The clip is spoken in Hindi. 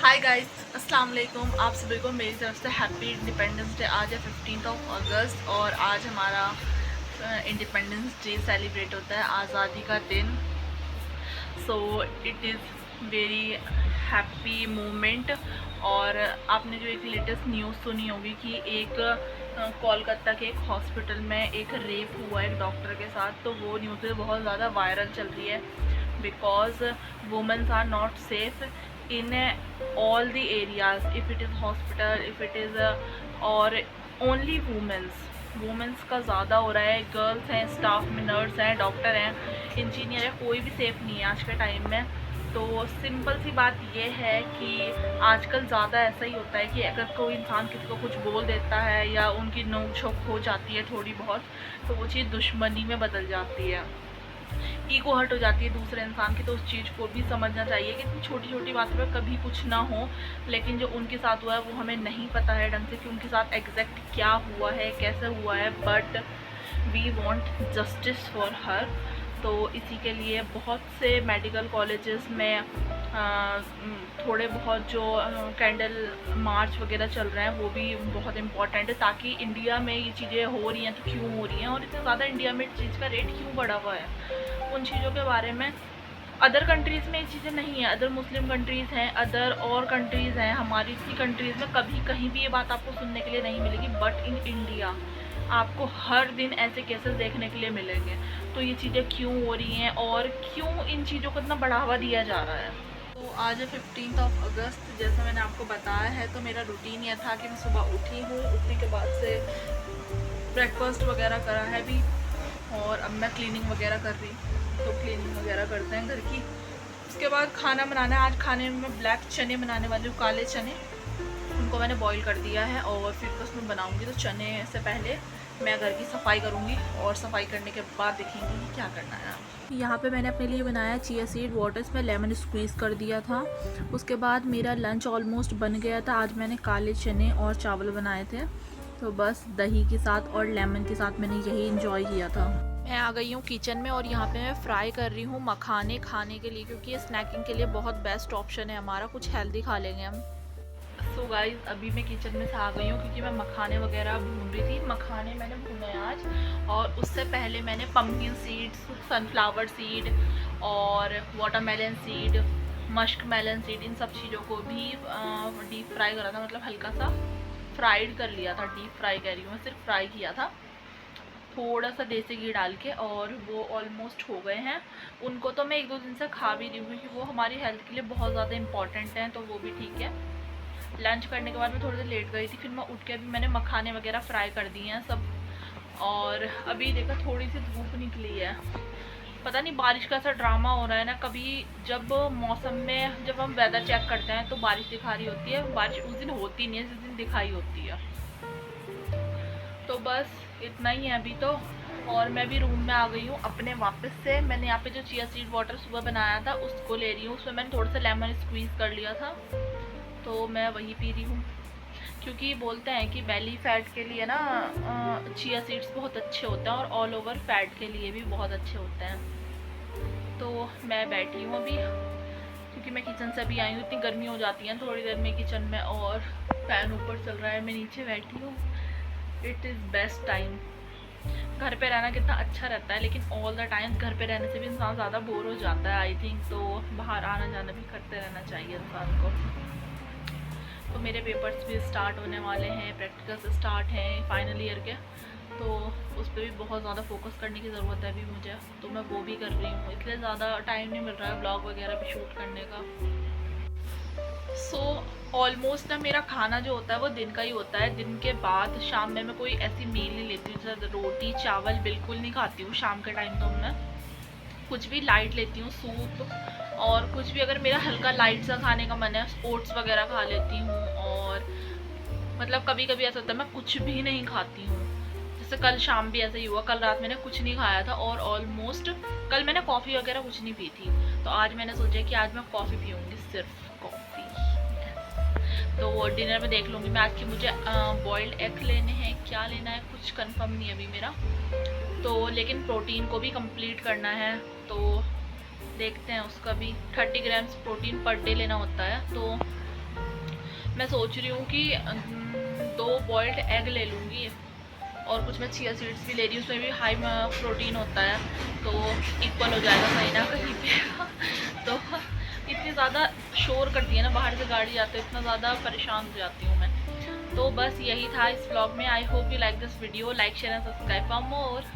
हाय गाइस, अस्सलाम वालेकुम। आप सभी को मेरी तरफ से हैप्पी इंडिपेंडेंस डे। आज है 15 अगस्त और आज हमारा इंडिपेंडेंस डे सेलिब्रेट होता है, आज़ादी का दिन। So it is very happy moment. और आपने जो एक लेटेस्ट न्यूज़ सुनी होगी कि एक कोलकाता के एक हॉस्पिटल में एक रेप हुआ एक डॉक्टर के साथ, तो वो न्यूज़ बहुत ज़्यादा वायरल चल रही है because womens are not safe in all the areas, if it is hospital, if it is और only वुमेंस का ज़्यादा हो रहा है। गर्ल्स हैं, स्टाफ में नर्स हैं, डॉक्टर हैं, इंजीनियर है, कोई भी सेफ़ नहीं है आज के टाइम में। तो सिंपल सी बात ये है कि आजकल ज़्यादा ऐसा ही होता है कि अगर कोई इंसान किसी को कुछ बोल देता है या उनकी नोक झोंक हो जाती है थोड़ी बहुत, तो वो चीज़ दुश्मनी में बदल जाती है, ईगो हर्ट हो जाती है दूसरे इंसान की। तो उस चीज़ को भी समझना चाहिए कि इतनी छोटी छोटी बातों पर कभी कुछ ना हो, लेकिन जो उनके साथ हुआ है वो हमें नहीं पता है ढंग से कि उनके साथ एग्जैक्ट क्या हुआ है, कैसे हुआ है, but we want justice for her. तो इसी के लिए बहुत से मेडिकल कॉलेजेस में थोड़े बहुत जो कैंडल मार्च वगैरह चल रहे हैं वो भी बहुत इम्पॉर्टेंट है, ताकि इंडिया में ये चीज़ें हो रही हैं तो क्यों हो रही हैं और इतना ज़्यादा इंडिया में चीज़ का रेट क्यों बढ़ा हुआ है, उन चीज़ों के बारे में। अदर कंट्रीज़ में ये चीज़ें नहीं है, अदर मुस्लिम कंट्रीज़ हैं, अदर और कंट्रीज़ हैं, हमारी इसी कंट्रीज़ में कभी कहीं भी ये बात आपको सुनने के लिए नहीं मिलेगी, बट इन इंडिया आपको हर दिन ऐसे केसेस देखने के लिए मिलेंगे। तो ये चीज़ें क्यों हो रही हैं और क्यों इन चीज़ों को इतना बढ़ावा दिया जा रहा है। तो आज है 15 अगस्त, जैसा मैंने आपको बताया है। तो मेरा रूटीन ये था कि मैं सुबह उठी हूँ, उठने के बाद से ब्रेकफास्ट वगैरह करा है भी, और अब मैं क्लीनिंग वगैरह कर रही, तो क्लीनिंग वगैरह करते हैं घर की। उसके बाद खाना बनाना है। आज खाने में ब्लैक चने बनाने वाली हूँ, काले चने। उनको मैंने बॉईल कर दिया है और फिर तो उसमें बनाऊँगी। तो चने से पहले मैं घर की सफाई करूँगी और सफाई करने के बाद देखेंगे कि क्या करना है। यहाँ पे मैंने अपने लिए बनाया चिया सीड वाटर, इसमें लेमन स्क्वीज़ कर दिया था। उसके बाद मेरा लंच ऑलमोस्ट बन गया था। आज मैंने काले चने और चावल बनाए थे, तो बस दही के साथ और लेमन के साथ मैंने यही इंजॉय किया था। मैं आ गई हूँ किचन में और यहाँ पे मैं फ्राई कर रही हूँ मखाने खाने के लिए, क्योंकि ये स्नैकिंग के लिए बहुत बेस्ट ऑप्शन है हमारा, कुछ हेल्दी खा लेंगे हम। सो गाइस, अभी मैं किचन में से आ गई हूँ क्योंकि मैं मखाने वगैरह भून रही थी। मखाने मैंने भूने आज, और उससे पहले मैंने पम्पकिन सीड्स, सनफ्लावर सीड और watermelon seed, musk melon seed, इन सब चीज़ों को भी डीप फ्राई करा था, मतलब हल्का सा फ्राइड कर लिया था। डीप फ्राई कह रही हूँ मैं, सिर्फ फ्राई किया था थोड़ा सा देसी घी डाल के, और वो ऑलमोस्ट हो गए हैं। उनको तो मैं 1-2 दिन से खा भी रही हूँ क्योंकि वो हमारी हेल्थ के लिए बहुत ज़्यादा इंपॉर्टेंट हैं, तो वो भी ठीक है। लंच करने के बाद मैं थोड़ी देर लेट गई थी, फिर मैं उठ के अभी मैंने मखाने वगैरह फ्राई कर दिए हैं सब। और अभी देखा थोड़ी सी धूप निकली है, पता नहीं बारिश का ऐसा ड्रामा हो रहा है ना। कभी जब मौसम में जब हम वेदर चेक करते हैं तो बारिश दिखा रही होती है, बारिश उस दिन होती नहीं है जिस दिन दिखाई होती है। तो बस इतना ही है अभी तो। और मैं भी रूम में आ गई हूँ अपने वापस से। मैंने यहाँ पे जो चिया सीड वाटर सुबह बनाया था उसको ले रही हूँ, उसमें मैंने थोड़ा सा लेमन स्क्वीज़ कर लिया था, तो मैं वही पी रही हूँ। क्योंकि बोलते हैं कि बेली फैट के लिए ना चिया सीड्स बहुत अच्छे होते हैं, और ऑल ओवर फैट के लिए भी बहुत अच्छे होते हैं। तो मैं बैठी हूँ अभी क्योंकि मैं किचन से अभी आई हूँ, इतनी गर्मी हो जाती है थोड़ी देर में किचन में, और फ़ैन ऊपर चल रहा है, मैं नीचे बैठी हूँ। It is best time. घर पे रहना कितना अच्छा रहता है, लेकिन ऑल द टाइम घर पे रहने से भी इंसान ज़्यादा बोर हो जाता है आई थिंक। तो बाहर आना जाना भी करते रहना चाहिए इंसान को। तो मेरे पेपर्स भी स्टार्ट होने वाले हैं, प्रैक्टिकल्स स्टार्ट हैं फाइनल ईयर के, तो उस पर भी बहुत ज़्यादा फोकस करने की ज़रूरत है अभी मुझे, तो मैं वो भी कर रही हूँ। इसलिए ज़्यादा टाइम नहीं मिल रहा है ब्लॉग वगैरह भी शूट करने का। सो ऑलमोस्ट ना मेरा खाना जो होता है वो दिन का ही होता है। दिन के बाद शाम में मैं कोई ऐसी मील नहीं लेती हूँ, जैसे रोटी चावल बिल्कुल नहीं खाती हूँ शाम के टाइम। तो मैं कुछ भी लाइट लेती हूँ, सूप, और कुछ भी अगर मेरा हल्का लाइट सा खाने का मन है ओट्स वगैरह खा लेती हूँ। और मतलब कभी कभी ऐसा होता है मैं कुछ भी नहीं खाती हूँ, जैसे कल शाम भी ऐसा ही हुआ। कल रात मैंने कुछ नहीं खाया था, और ऑलमोस्ट कल मैंने कॉफ़ी वगैरह कुछ नहीं पी थी, तो आज मैंने सोचा कि आज मैं कॉफ़ी पीऊँगी, सिर्फ कॉफ़ी। तो डिनर में देख लूँगी मैं आज की मुझे बॉइल्ड एग लेने हैं, क्या लेना है कुछ कंफर्म नहीं है अभी मेरा। तो लेकिन प्रोटीन को भी कंप्लीट करना है, तो देखते हैं उसका भी। 30 ग्राम्स प्रोटीन पर डे लेना होता है, तो मैं सोच रही हूँ कि 2 बॉइल्ड एग ले लूँगी और कुछ मैं चिया सीड्स भी ले रही हूँ, उसमें भी हाई प्रोटीन होता है तो इक्वल हो जाएगा कहीं ना कहीं पे। तो इतनी ज़्यादा शोर करती है ना बाहर से गाड़ी आते, इतना ज़्यादा परेशान हो जाती हूँ मैं। तो बस यही था इस व्लॉग में। I hope you like this video, like share and subscribe for more.